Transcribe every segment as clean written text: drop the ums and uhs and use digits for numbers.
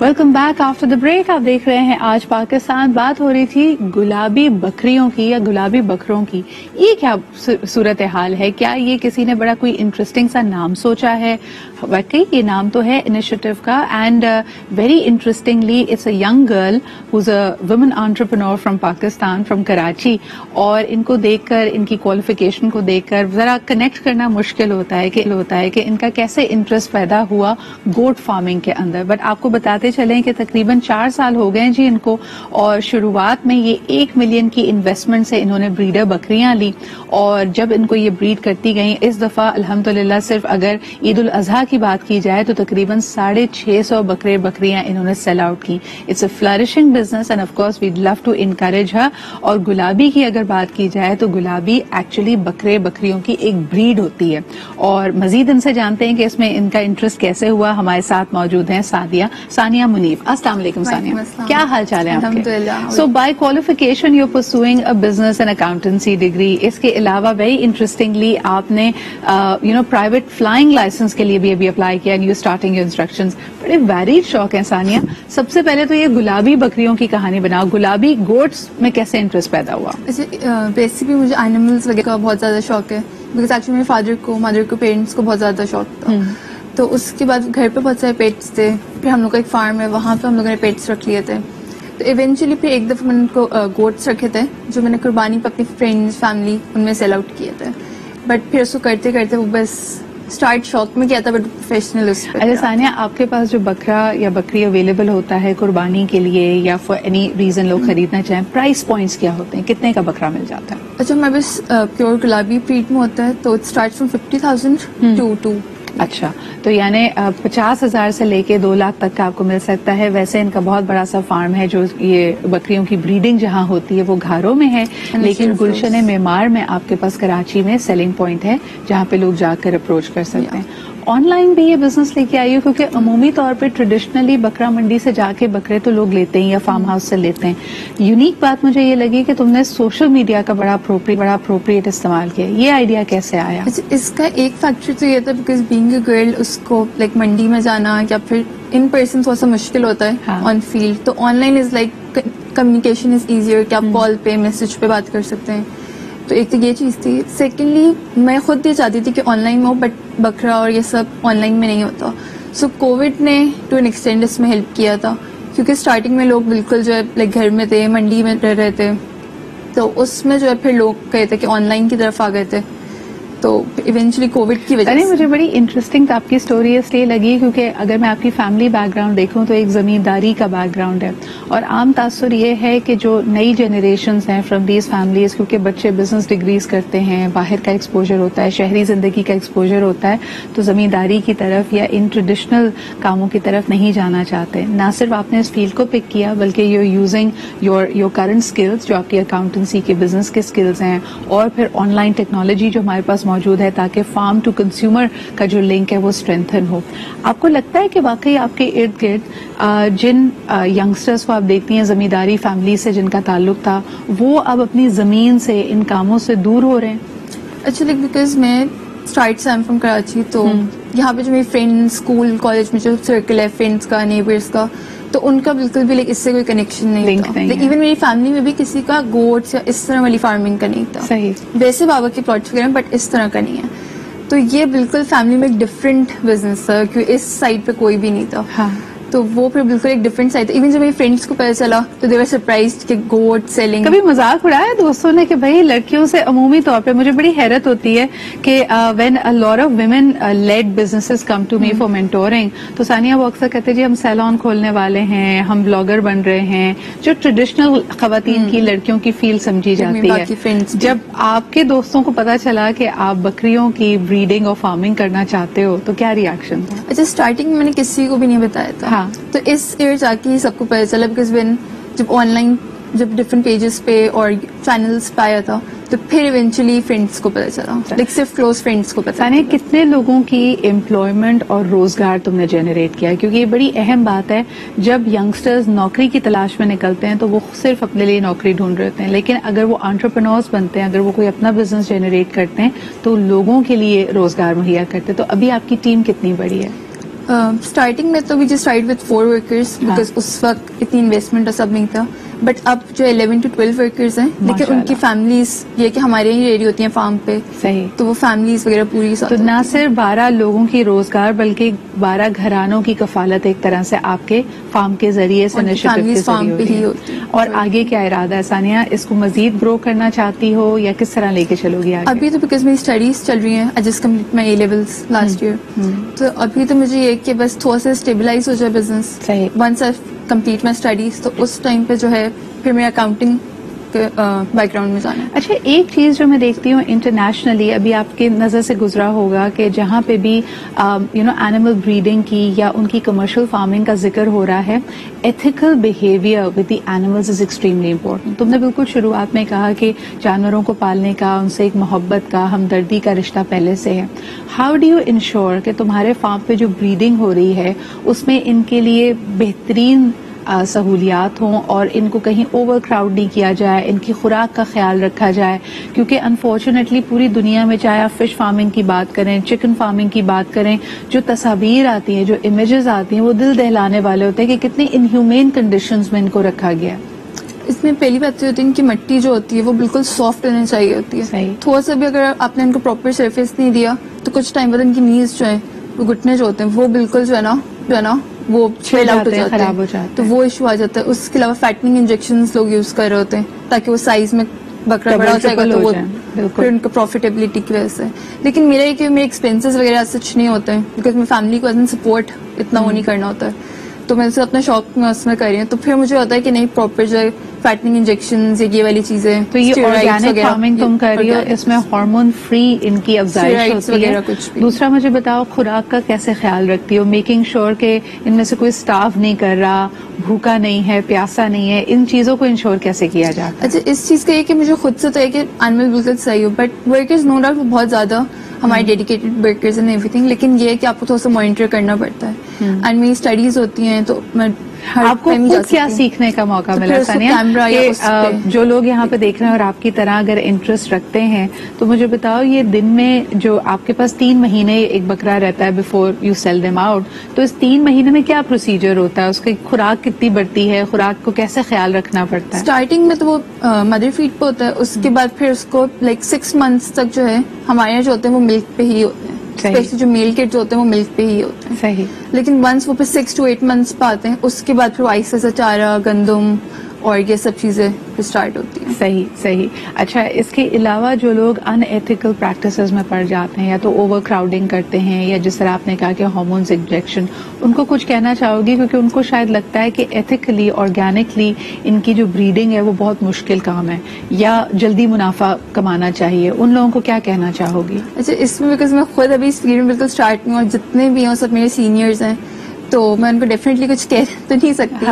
Welcome back after the break. آپ دیکھ رہے ہیں آج پاکستان. بات ہو رہی تھی گلابی بکریوں کی یا گلابی بکروں کی. یہ کیا صورتحال ہے؟ کیا یہ کسی نے بڑا کوئی انٹرسٹنگ سا نام سوچا ہے؟ واقعی یہ نام تو ہے انیشیٹو کا, and very interestingly it's a young girl who's a women entrepreneur from Pakistan, from Karachi. اور ان کو دیکھ کر, ان کی کوالیفیکیشن کو دیکھ کر ذرا کنیکٹ کرنا مشکل ہوتا ہے کہ ان کا کیسے انٹرسٹ پیدا ہوا گوٹ فارمنگ کے اندر. بٹ آپ کو بتاتے چلیں کہ تقریباً 4 سال ہو گئے جی ان کو, اور شروعات میں یہ 1 ملین کی انویسٹمنٹ سے انہوں نے بریڈر بکریاں لی, اور جب ان کو یہ بریڈ کرتی گئیں, اس دفعہ الحمدللہ صرف اگر عید الاضحیٰ کی بات کی جائے تو تقریباً 650 بکریاں انہوں نے سیل آؤٹ کی. It's a flourishing business and of course we'd love to encourage her. اور گلابی کی اگر بات کی جائے تو گلابی ایکچولی بکریوں کی ایک بریڈ ہوتی ہے. اور مزید ان سے جانتے ہیں کہ اس میں ان کا انٹرسٹ کیسے ہوا. ہمارے ساتھ موجود ہیں ثانیہ منیف. السلام علیکم ثانیہ, کیا حال چال ہے آپ کے؟ So by qualification you pursuing a business and accountancy degree. اس کے علاوہ ویری انٹرسٹنگلی آپ نے پرائیویٹ فلائنگ لائسنس کے لیے بھی ابھی اپلائی کیا, and you starting your instructions. بڑے ویریڈ شوق ہیں ثانیہ. سب سے پہلے تو یہ گلابی بکریوں کی کہانی بناؤ. گلابی گوٹس میں کیسے انٹرسٹ پیدا ہوا؟ بیسکلی مجھے اینیملز وغیرہ کا بہت زیادہ شوق ہے, بیکاز ایکچولی میرے فادر کو, مدر کو, پیرنٹس کو بہت زیادہ شوق تھا. تو اس کے بعد گھر پہ بہت سارے پیٹس تھے. پھر ہم لوگ کا ایک فارم ہے, وہاں پہ ہم لوگوں نے پیٹس رکھ لیے تھے. تو ایونچولی پھر ایک دفعہ میں نے کو گوٹس رکھے تھے جو میں نے قربانی پہ اپنی فرینڈس فیملی ان میں سیل آؤٹ کیے تھے. بٹ پھر اس کو کرتے کرتے وہ بس اسٹارٹ شوق میں کیا تھا, بٹ پروفیشنل اس پہ. اچھا ثانیہ, آپ کے پاس جو بکرا یا بکری اویلیبل ہوتا ہے قربانی کے لیے یا فار اینی ریزن لوگ خریدنا چاہیں, پرائس پوائنٹس کیا ہوتے ہیں؟ کتنے کا بکرا مل جاتا ہے؟ اچھا, ہمارے پاس پیور گلابی بریڈ میں ہوتا ہے تو اٹ اسٹارٹ فرام 50,000 ٹو. اچھا, تو یعنی 50,000 سے لے کے 2 لاکھ تک کا آپ کو مل سکتا ہے. ویسے ان کا بہت بڑا سا فارم ہے جو یہ بکریوں کی بریڈنگ جہاں ہوتی ہے وہ گھاروں میں ہے, لیکن گلشن معمار میں آپ کے پاس کراچی میں سیلنگ پوائنٹ ہے جہاں پہ لوگ جا کر اپروچ کر سکتے ہیں. آن لائن بھی یہ بزنس لے کے آئی ہو, کیونکہ عمومی طور پہ ٹریڈیشنلی بکرا منڈی سے جا کے بکرے تو لوگ لیتے ہیں یا فارم ہاؤس سے لیتے ہیں. یونیک بات مجھے یہ لگی کہ تم نے سوشل میڈیا کا بڑا اپروپریٹ استعمال کیا. یہ آئیڈیا کیسے آیا؟ اس کا ایک فیکٹر تو یہ تھا بیکاز بینگ اے گرل اس کو لائک منڈی میں جانا یا پھر ان پرسن تھوڑا سا مشکل ہوتا ہے آن فیلڈ. تو on line is like communication is easier کہ آپ کال پہ میسج پہ بات کر سکتے ہیں. تو ایک تو یہ چیز تھی. سیکنڈلی میں خود یہ چاہتی تھی کہ آن لائن میں ہو, بٹ بکرا اور یہ سب آن لائن میں نہیں ہوتا. سو کووڈ نے ٹو این ایکسٹینڈ اس میں ہیلپ کیا تھا, کیونکہ اسٹارٹنگ میں لوگ بالکل جو ہے لائک گھر میں تھے, منڈی میں رہ رہے تھے. تو اس میں جو ہے پھر لوگ کہتے تھے کہ آن لائن کی طرف آ گئے تھے. تو ایونچولی کووڈ کی وجہ سے مجھے بڑی انٹرسٹنگ آپ کی اسٹوری اس لیے لگی کیونکہ اگر میں آپ کی فیملی بیک گراؤنڈ دیکھوں تو ایک زمینداری کا بیک گراؤنڈ ہے, اور عام تاثر یہ ہے کہ جو نئی جنریشنز ہیں فرام دیز فیملیز, کیونکہ بچے بزنس ڈگریز کرتے ہیں, باہر کا ایکسپوجر ہوتا ہے, شہری زندگی کا ایکسپوجر ہوتا ہے, تو زمینداری کی طرف یا ان ٹریڈیشنل کاموں کی طرف نہیں جانا چاہتے. نہ صرف آپ نے اس فیلڈ کو پک کیا بلکہ you using your current skills جو آپ کی اکاؤنٹنسی کے بزنس کے اسکلز ہیں, اور پھر آن لائن ٹیکنالوجی جو ہمارے پاس موجود ہے تاکہ فارم ٹو کنزیومر کا جو لنک ہے وہ اسٹرینتھن ہو. آپ کو لگتا ہے کہ واقعی آپ کے ارد گرد جن ینگسٹرز کو آپ دیکھتی ہیں زمینداری فیملی سے جن کا تعلق تھا, وہ اب اپنی زمین سے ان کاموں سے دور ہو رہے ہیں؟ ایکچولی بیکاز میں اسٹارٹ سے فرام کراچی, تو یہاں پہ جو میری فرینڈ اسکول کالج میں جو سرکل ہے فرینڈس کا, نیبرس کا, تو ان کا بالکل بھی لائک اس سے کوئی کنیکشن نہیں تھا. ایون میری فیملی میں بھی کسی کا گوٹس یا اس طرح والی فارمنگ کا نہیں تھا. صحیح, ویسے بابا کے پلاٹس وغیرہ, بٹ اس طرح کا نہیں ہے. تو یہ بالکل فیملی میں ایک ڈفرینٹ بزنس تھا, کیونکہ اس سائڈ پہ کوئی بھی نہیں تھا. تو وہ پھر بالکل ایک ڈفرینٹ سائڈ تھا. ایون جب میری فرینڈس کو پتہ چلا تو دے ور سرپرائزڈ کہ گوٹ سیلنگ. کبھی مذاق اڑایا دوستوں نے کہ بھائی لڑکیوں سے عمومی طور پہ مجھے بڑی حیرت ہوتی ہے کہ when a lot of women led businesses come to me for mentoring, تو ثانیہ وہ اکثر کہتے جی ہم سیلون کھولنے والے ہیں, ہم بلاگر بن رہے ہیں, جو ٹریڈیشنل خواتین کی لڑکیوں کی فیلڈ سمجھی جاتی ہے. جب آپ کے دوستوں کو پتا چلا کہ آپ بکریوں کی بریڈنگ اور فارمنگ کرنا چاہتے ہو تو کیا ریاکشن تھا؟ اچھا, اسٹارٹنگ میں نے کسی کو بھی نہیں بتایا تھا. تو اس ایئر جا کے سب کو پتا چلا, بیکاز وین جب آن لائن جب ڈفرینٹ پیجز پہ اور چینلس پہ آیا تھا تو پھر ایونچولی فرینڈس کو پتا چلا, لائک صرف کلوز فرینڈس کو پتا. کتنے لوگوں کی امپلائمنٹ اور روزگار تم نے جنریٹ کیا؟ کیونکہ یہ بڑی اہم بات ہے. جب ینگسٹرز نوکری کی تلاش میں نکلتے ہیں تو وہ صرف اپنے لیے نوکری ڈھونڈ رہے ہوتے ہیں, لیکن اگر وہ انٹرپرینورز بنتے ہیں, اگر وہ کوئی اپنا بزنس جنریٹ کرتے ہیں تو لوگوں کے لیے روزگار مہیا کرتے ہیں. تو ابھی آپ کی ٹیم کتنی بڑی ہے؟ اسٹارٹنگ میں تو we just start with 4 workers because اس وقت اتنی انویسٹمنٹ اور سب نہیں تھا. بٹ اب جو 11 to 12 ورکرز ہیں, لیکن ان کی فیملیز یہ کہ ہمارے ہی ریڈی ہوتی ہیں فارم پہ, صحیح, تو وہ فیملیز وغیرہ پوری تو نہ صرف 12 لوگوں کی روزگار بلکہ 12 گھرانوں کی کفالت ایک طرح سے آپ کے فارم کے ذریعے سے ہی ہوتی ہے. اور آگے کیا ارادہ ہے ثانیہ, اس کو مزید گرو کرنا چاہتی ہو یا کس طرح لے کے چلو گی آگے؟ ابھی تو بیکاز میری اسٹڈیز چل رہی ہیں, I just complete my A levels last year, تو ابھی تو مجھے یہ کہ بس تھوڑا سا اسٹیبلائز ہو جائے بزنس. صحیح, once I complete my studies تو اس ٹائم پہ جو ہے پھر میرا اکاؤنٹنگ بیک گراؤنڈ میں جانا ہے. اچھا, ایک چیز جو میں دیکھتی ہوں انٹرنیشنلی, ابھی آپ کی نظر سے گزرا ہوگا کہ جہاں پہ بھی اینیمل بریڈنگ کی یا ان کی کمرشل فارمنگ کا ذکر ہو رہا ہے, ethical behaviour with the animals is extremely important. تم نے بالکل شروعات میں کہا کہ جانوروں کو پالنے کا, ان سے ایک محبت کا, ہمدردی کا رشتہ پہلے سے ہے. ہاؤ ڈو یو انشور کہ تمہارے فارم پہ جو بریڈنگ ہو رہی ہے اس میں ان کے لیے بہترین سہولیات ہوں اور ان کو کہیں اوور کراؤڈ نہیں کیا جائے, ان کی خوراک کا خیال رکھا جائے؟ کیونکہ انفارچونیٹلی پوری دنیا میں چاہے آپ فش فارمنگ کی بات کریں, چکن فارمنگ کی بات کریں, جو تصاویر آتی ہیں, جو امیجز آتی ہیں, وہ دل دہلانے والے ہوتے ہیں کہ کتنی انہیومین کنڈیشنز میں ان کو رکھا گیا. اس میں پہلی بات یہ ہوتی ہے ان کی مٹی جو ہوتی ہے وہ بالکل سافٹ رہنی چاہیے ہوتی ہے. صحیح, تھوڑا سا بھی اگر آپ نے ان کو پراپر سرفیس نہیں دیا تو کچھ ٹائم بعد ان کی نیز جو ہیں, وہ گھٹنے جو ہوتے ہیں, وہ بالکل جو ہے نا وہ فیل آؤٹ ہو جاتے ہیں, خراب ہو جاتے ہیں, تو وہ ایشو آ جاتا ہے. اس کے علاوہ فیٹنگ انجیکشنز لوگ یوز کر رہے ہوتے ہیں تاکہ وہ سائز میں بکرا بڑا ہو جائے گا تو وہ پھر ان کا پروفیٹیبلٹی کی وجہ سے. لیکن میرا یہ کہ میرے ایکسپینسز وغیرہ سچ نہیں ہوتے ہیں بیکاز میں فیملی کو سپورٹ اتنا وہ نہیں کرنا ہوتا ہے, تو میں اسے اپنا شوق میں اس میں کر رہی ہوں. تو پھر مجھے ہوتا ہے کہ نہیں پراپر جو فیٹنگ انجیکشنز یہ والی چیزیں. تو یہ آرگینک فارمنگ تم کر رہی ہو, اس میں ہارمون فری ان کی افزائش ہوتی ہے. دوسرا مجھے بتاؤ, خوراک کا کیسے خیال رکھتی ہو, میکنگ شور کہ ان میں سے کوئی اسٹاف نہیں کر رہا, بھوکا نہیں ہے, پیاسا نہیں ہے, ان چیزوں کو انشور کیسے کیا جاتا ہے؟ اچھا, اس چیز کا یہ کہ مجھے خود سے تو ہے کہ اینیمل بالکل صحیح ہو, بٹ ورکرز نو ڈاؤٹ بہت زیادہ ہمارے dedicated workers and every thing, لیکن یہ ہے کہ آپ کو تھوڑا سا مانیٹر کرنا پڑتا ہے. اینڈ میری اسٹڈیز ہوتی ہیں تو میں آپ کو خود کیا سیکھنے کا موقع ملا ثانیہ کہ جو لوگ یہاں پہ دیکھ رہے ہیں اور آپ کی طرح اگر انٹرسٹ رکھتے ہیں تو مجھے بتاؤ, یہ دن میں جو آپ کے پاس 3 مہینے ایک بکرا رہتا ہے before you sell them out, تو اس 3 مہینے میں کیا پروسیجر ہوتا ہے, اس کی خوراک کتنی بڑھتی ہے, خوراک کو کیسے خیال رکھنا پڑتا ہے؟ اسٹارٹنگ میں تو وہ مدر فیڈ پہ ہوتا ہے, اس کے بعد پھر اس کو لائک 6 months تک جو ہے ہمارے یہاں جو ہوتے ہیں وہ ملک پہ ہی ہوتے ہیں, اسپیشلی جو میل کڈز ہوتے ہیں وہ ملک پہ ہی ہوتے ہیں. صحیح, لیکن ونس وہ پھر 6 to 8 months پہ آتے ہیں, اس کے بعد پھر آہستہ سے چارہ, گندم اور یہ سب چیزیں اسٹارٹ ہوتی ہیں. صحیح. اچھا, اس کے علاوہ جو لوگ ان ایتھیکل پریکٹسز میں پڑ جاتے ہیں یا تو اوور کراؤڈنگ کرتے ہیں یا جس طرح آپ نے کہا کہ ہارمونز انجیکشن, ان کو کچھ کہنا چاہو گی؟ کیونکہ ان کو شاید لگتا ہے کہ ایتھیکلی آرگینکلی ان کی جو بریڈنگ ہے وہ بہت مشکل کام ہے یا جلدی منافع کمانا چاہیے, ان لوگوں کو کیا کہنا چاہو گی؟ اچھا, اس میں بیکاز میں خود ابھی اس فیلڈ میں بالکل اسٹارٹ نہیں ہوں, اور جتنے بھی ہیں سب میرے سینئرز ہیں, تو میں ان کو ڈیفینیٹلی کچھ کہہ تو نہیں سکتی.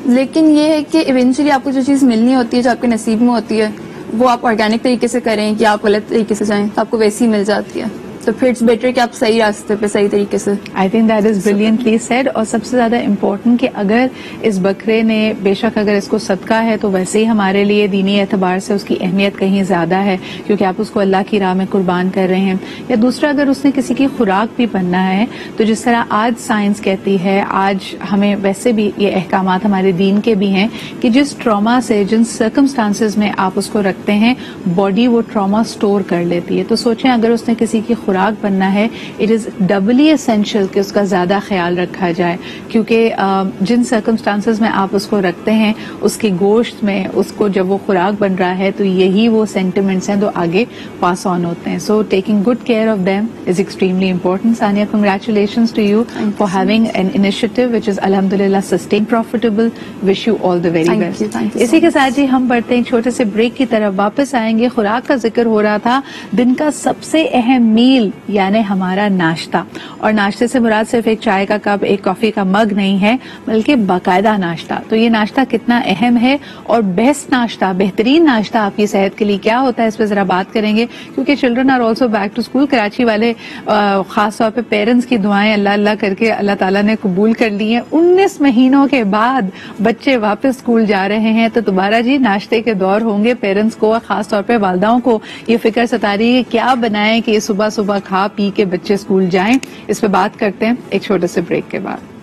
لیکن یہ ہے کہ ایونچولی آپ کو جو چیز ملنی ہوتی ہے, جو آپ کے نصیب میں ہوتی ہے, وہ آپ آرگینک طریقے سے کریں کہ آپ غلط طریقے سے جائیں تو آپ کو ویسی ہی مل جاتی ہے. تو پھر اٹس بیٹر کہ آپ صحیح راستے پہ صحیح طریقے سے. I think that is brilliantly said. اور سب سے زیادہ امپورٹنٹ کہ اگر اس بکرے نے, بے شک اگر اس کو صدقہ ہے تو ویسے ہی ہمارے لیے دینی اعتبار سے اس کی اہمیت کہیں زیادہ ہے کیونکہ آپ اس کو اللہ کی راہ میں قربان کر رہے ہیں. یا دوسرا, اگر اس نے کسی کی خوراک بھی بننا ہے تو جس طرح آج سائنس کہتی ہے, آج ہمیں ویسے بھی یہ احکامات ہمارے دین کے بھی ہیں کہ جس ٹراما سے, جن سرکمسٹانسز میں آپ اس کو رکھتے ہیں, باڈی وہ ٹراما سٹور کر لیتی ہے. تو سوچیں اگر اس نے کسی کی خوراک بننا ہے, اٹ از ڈبلی اسینشیل کہ اس کا زیادہ خیال رکھا جائے, کیونکہ جن سرکمسٹانسز میں آپ اس کو رکھتے ہیں اس کے گوشت میں اس کو جب وہ خوراک بن رہا ہے تو یہی وہ سینٹیمنٹس ہیں جو آگے پاس آن ہوتے ہیں. So taking good care of them is extremely important. Sania, congratulations to you for having an initiative which is الحمدللہ sustain profitable. Wish you all the very best. اسی کے ساتھ جی ہم بڑھتے ہیں چھوٹے سے بریک کی طرف, واپس آئیں گے. خوراک کا ذکر ہو رہا تھا, دن کا سب سے اہم میل یعنی ہمارا ناشتہ, اور ناشتے سے مراد صرف ایک چائے کا کپ, ایک کافی کا مگ نہیں ہے بلکہ باقاعدہ ناشتہ. تو یہ ناشتہ کتنا اہم ہے اور بیسٹ ناشتہ, بہترین ناشتہ آپ کی صحت کے لیے کیا ہوتا ہے, اس پہ ذرا بات کریں گے کیونکہ children are also back to school. Karachi والے خاص طور پہ پیرنٹس کی دعائیں اللہ اللہ کر کے اللہ تعالیٰ نے قبول کر لی ہیں. 19 مہینوں کے بعد بچے واپس اسکول جا رہے ہیں تو دوبارہ جی ناشتے کے دور ہوں گے. پیرنٹس کو, خاص طور پہ والداؤں کو یہ فکر ستا رہی ہے کیا بنائیں کہ یہ صبح صبح صبح کھا پی کے بچے اسکول جائیں. اس پہ بات کرتے ہیں ایک چھوٹے سے بریک کے بعد.